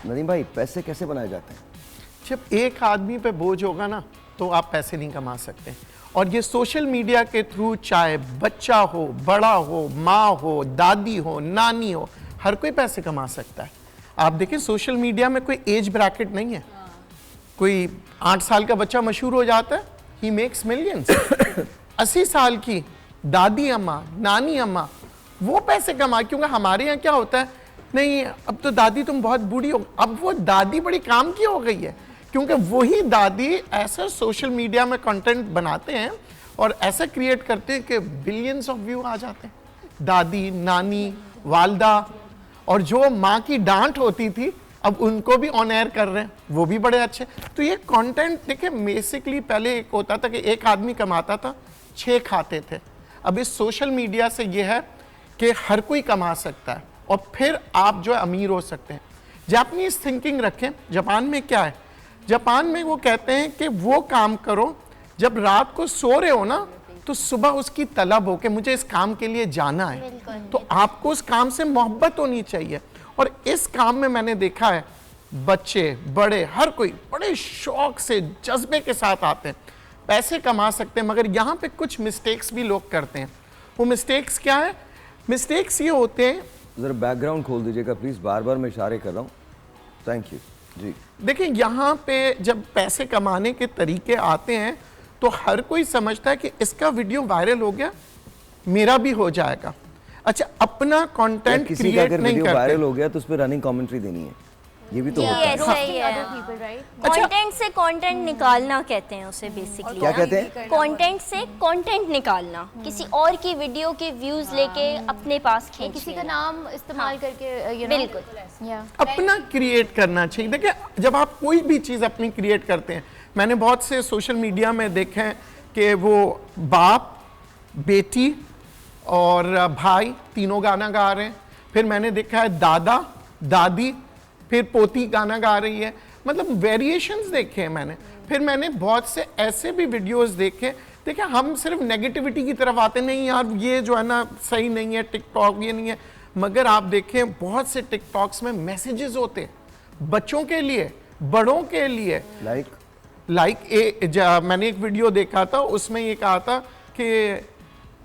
नदीम भाई पैसे कैसे बनाए जाते हैं? जब एक आदमी पे बोझ होगा ना तो आप पैसे नहीं कमा सकते। और ये सोशल मीडिया के थ्रू चाहे बच्चा हो, बड़ा हो, माँ हो, दादी हो, नानी हो, हर कोई पैसे कमा सकता है। आप देखिए सोशल मीडिया में कोई एज ब्रैकेट नहीं है। कोई 8 साल का बच्चा मशहूर हो जाता है, ही मेक्स मिलियंस। 80 साल की दादी अम्मा, नानी अम्मा, वो पैसे कमा, क्योंकि हमारे यहाँ क्या होता है, नहीं अब तो दादी तुम बहुत बूढ़ी हो। अब वो दादी बड़ी काम की हो गई है, क्योंकि वही दादी ऐसा सोशल मीडिया में कंटेंट बनाते हैं और ऐसा क्रिएट करते हैं कि बिलियंस ऑफ व्यू आ जाते हैं। दादी, नानी, वालदा, और जो माँ की डांट होती थी अब उनको भी ऑन एयर कर रहे हैं, वो भी बड़े अच्छे। तो ये कंटेंट देखिए, बेसिकली पहले एक होता था कि एक आदमी कमाता था, 6 खाते थे। अब इस सोशल मीडिया से ये है कि हर कोई कमा सकता है और फिर आप जो है अमीर हो सकते हैं। जापानीज थिंकिंग रखें। जापान में क्या है, जापान में वो कहते हैं कि वो काम करो जब रात को सो रहे हो ना तो सुबह उसकी तलब हो कि मुझे इस काम के लिए जाना है। तो आपको उस काम से मोहब्बत होनी चाहिए। और इस काम में मैंने देखा है बच्चे, बड़े, हर कोई बड़े शौक से, जज्बे के साथ आते हैं, पैसे कमा सकते हैं। मगर यहाँ पे कुछ मिस्टेक्स भी लोग करते हैं। वो मिस्टेक्स क्या है? मिस्टेक्स ये होते हैं, जरा बैकग्राउंड खोल दीजिएगा प्लीज, बार बार मैं इशारे कर रहा हूँ। थैंक यू जी। देखिए यहाँ पे जब पैसे कमाने के तरीके आते हैं तो हर कोई समझता है कि इसका वीडियो वायरल हो गया, मेरा भी हो जाएगा। अच्छा, अपना कंटेंट क्रिएट नहीं करते। वायरल हो गया तो उस पर रनिंग कमेंट्री देनी है, ये भी तो होता है। सही है। कंटेंट से कंटेंट निकालना कहते हैं उसे बेसिकली। क्या कहते हैं? कंटेंट से कंटेंट निकालना, किसी और की वीडियो के व्यूज लेके अपने पास खींचना, किसी का नाम इस्तेमाल करके, बिल्कुल अपना क्रिएट करना चाहिए। देखिए जब आप कोई भी चीज़ अपनी क्रिएट करते हैं, मैंने बहुत से सोशल मीडिया में देखे हैं कि वो बाप, बेटी और भाई तीनों गाना गा रहे हैं। फिर मैंने देखा है दादा, दादी, फिर पोती गाना गा रही है। मतलब वेरिएशंस देखे हैं मैंने। फिर मैंने बहुत से ऐसे भी वीडियोस देखे। देखिए हम सिर्फ नेगेटिविटी की तरफ आते नहीं, यार ये जो है ना सही नहीं है, टिकटॉक ये नहीं है। मगर आप देखें बहुत से टिकटॉक्स में मैसेजेस होते हैं बच्चों के लिए, बड़ों के लिए। मैंने एक वीडियो देखा था, उसमें ये कहा था कि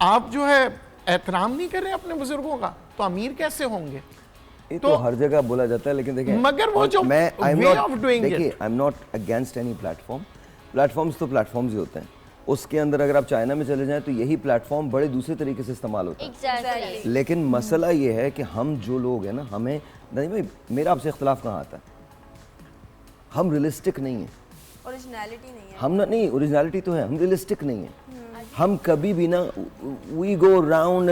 आप जो है एहतराम नहीं कर रहे अपने बुजुर्गों का तो अमीर कैसे होंगे। ये तो हर जगह बोला जाता है, लेकिन देखिए मगर वो जो मैं वे ऑफ डूइंग इट, देखिए I am not against any platform. Platforms तो प्लेटफॉर्म्स ही होते हैं। उसके अंदर अगर आप चाइना में चले जाएं तो यही प्लेटफॉर्म बड़े दूसरे तरीके से इस्तेमाल होता है। exactly. लेकिन मसला ये है कि हम जो लोग हैं ना, हमें नहीं भाई, मेरा आपसे इख्तिलाफ कहाँ आता है, हम रियलिस्टिक नहीं है। ओरिजिनलिटी नहीं है। हम ना, नहीं ओरिजिनलिटी तो है, हम रियलिस्टिक नहीं है। हम कभी भी ना, we go round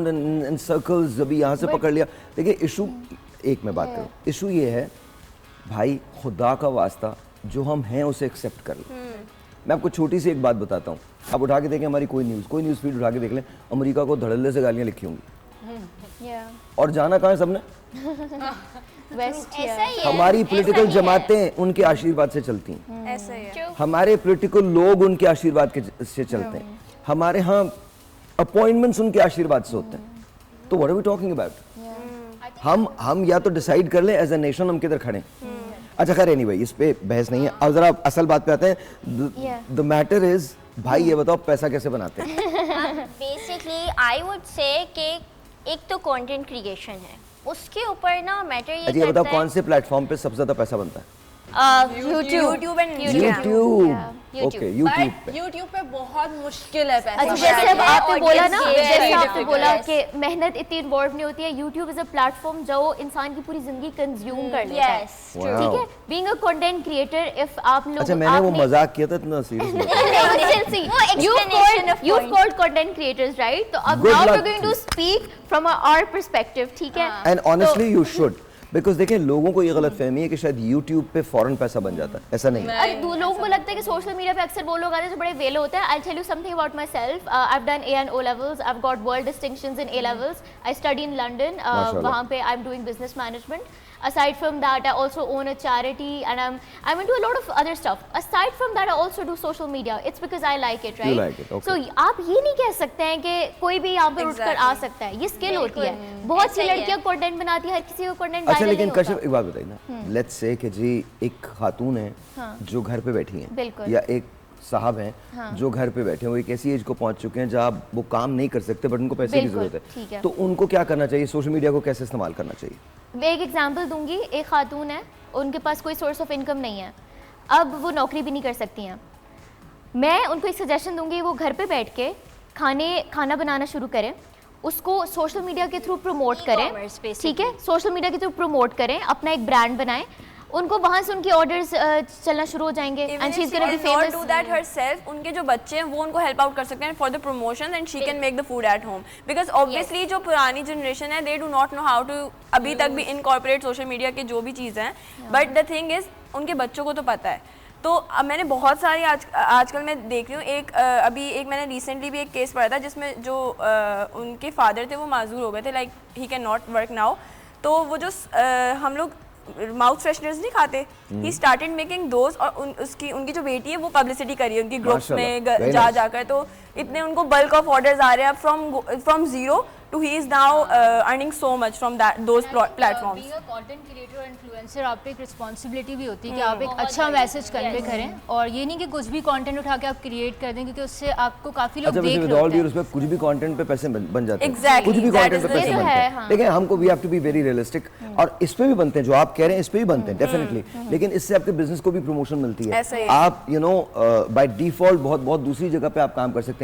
and circles. अभी यहाँ से पकड़ लिया। देखिए इशू, एक मैं बात करूँ, इशू ये है भाई, खुदा का वास्ता जो हम हैं उसे एक्सेप्ट कर लें। मैं आपको छोटी सी एक बात बताता हूँ, आप उठा के देखें हमारी कोई न्यूज़ फीड उठा के देख लें, अमेरिका को धड़ल्ले से गालियाँ लिखी होंगी। और जाना कहाँ है सबने? हमारी पॉलिटिकल जमातें उनके आशीर्वाद से चलती हैं। ऐसा ही है। हमारे पॉलिटिकल लोग उनके आशीर्वाद से चलते हैं। हमारे यहाँ अपॉइंटमेंट्स उनके आशीर्वाद से होते हैं। तो what are we talking about? हम या तो डिसाइड कर लें एज अ नेशन हम किधर खड़े। अच्छा खैर एनीवे, इस पे बहस नहीं है। अब जरा असल बात पे आते हैं। द मैटर इज, भाई ये बताओ पैसा कैसे बनाते हैं? बेसिकली आई वुड से कि एक तो कंटेंट क्रिएशन है, उसके ऊपर ना मैटर ये अच्छा ये बताओ करता कौन से प्लेटफॉर्म पे सबसे ज्यादा पैसा बनता है? यूट्यूब एंड ओके, यूट्यूब पे बहुत मुश्किल है पैसा। अच्छा जैसे अब आपने बोला ना, जैसे आपने difficult, बोला yes. कि मेहनत इतनी इन्वॉल्व नहीं होती है। यूट्यूब इज अ प्लेटफॉर्म जो इंसान की पूरी जिंदगी कंज्यूम कर लेता है। ठीक है, being a content creator, if आप लोग, अच्छा मैंने वो मजाक किया था इतना serious. you've called content creators, right? तो अब now we're going to speak from our perspective, ठीक है? And honestly you should, because देखिए लोगों को ये गलत फहमी है कि शायद यूट्यूब पे फौरन पैसा बन जाता है। ऐसा नहीं है। अरे लोगों को लगता है कि सोशल मीडिया पे अक्सर वो लोग आते हैं जो बड़े वेले होते हैं। I'll tell you something about myself. I've done A and O levels. I've got world distinctions in A levels. I study in London. वहाँ पे I'm doing business management. Aside from that, I also own a charity, and I'm into a lot of other stuff. Aside from that, I also do social media. It's because I like it, right? You like it, okay. So आप ये नहीं कह सकते हैं कि कोई भी यहाँ पर उठकर आ सकता है, ये स्किल होती है। बहुत सी लड़कियाँ कंटेंट बनाती है, हर किसी को कंटेंट अच्छा, वायरल लेकिन नहीं होता। कश्यप एक बात बताइए ना, लेट्स से कि जी एक खातून है जो घर पे बैठी हैं, बिल्कुल। या एक साहब हैं जो घर पे बैठे हैं, वो एक ऐसी एज को पहुंच चुके हैं जहाँ वो काम नहीं कर सकते बट उनको पैसे की बिल्कुल, जरूरत ठीक है, है। तो उनको क्या करना चाहिए, सोशल मीडिया को कैसे इस्तेमाल करना चाहिए? मैं एक एग्जांपल दूंगी। एक खातून है, उनके पास कोई सोर्स ऑफ इनकम नहीं है, अब वो नौकरी भी नहीं कर सकती हैं। मैं उनको एक सजेशन दूंगी, वो घर पे बैठ के खाना बनाना शुरू करें, उसको सोशल मीडिया के थ्रू प्रमोट करें, E-commerce basically। ठीक है, सोशल मीडिया के थ्रू प्रमोट करें, अपना एक ब्रांड बनाएं, उनको वहां से उनकी ऑर्डर्स चलना शुरू हो जाएंगे, and she is gonna be famous. Do that herself, उनके जो बच्चे हैं वो उनको हेल्प आउट कर सकते हैं for the promotion, and she can make the food at home, because obviously जो पुरानी जनरेशन है they do not know how to अभी तक भी इनकॉर्पोरेट सोशल मीडिया के जो भी चीज़ें हैं, बट द थिंग इज उनके बच्चों को तो पता है। तो अब मैंने बहुत सारी आजकल मैं देख रही हूँ, अभी एक मैंने रिसेंटली भी एक केस पढ़ा था जिसमें जो उनके फादर थे वो माजूर हो गए थे, like he can not work now, तो वो जो हम लोग माउथ फ्रेशनर्स नहीं खाते, ही स्टार्टेड मेकिंग दोज, और उनकी जो बेटी है वो पब्लिसिटी करी है उनकी ग्रुप्स में जाकर, तो इतने उनको बल्क ऑफ ऑर्डर्स आ रहे हैं from zero to he is now earning so much from those platforms. Being a content creator or influencer, आप पे एक रिस्पॉन्सिबिलिटी भी होती है कि आप एक अच्छा मैसेज कन्वे करें, और ये नहीं कि कुछ भी कंटेंट उठा के आप क्रिएट कर दें, क्योंकि उससे आपको काफी लोग अच्छा, देख वैसे रहे ऑल ड्यू होते हैं। रिस्पेक्ट, कुछ भी कंटेंट पे पैसे बन जाते हैं, Exactly, कुछ भी that कंटेंट is पे पैसे the- बनते हैं, लेकिन हमको we have to be very realistic, और इस पे भी बनते हैं, जो आप कह रहे हैं इस पे भी बनते हैं डेफिनेटली, लेकिन इससे आपके बिजनेस को भी प्रमोशन मिलती है। ऐसा ही है। आप बाय डिफॉल्ट बहुत दूसरी जगह पे आप काम कर सकते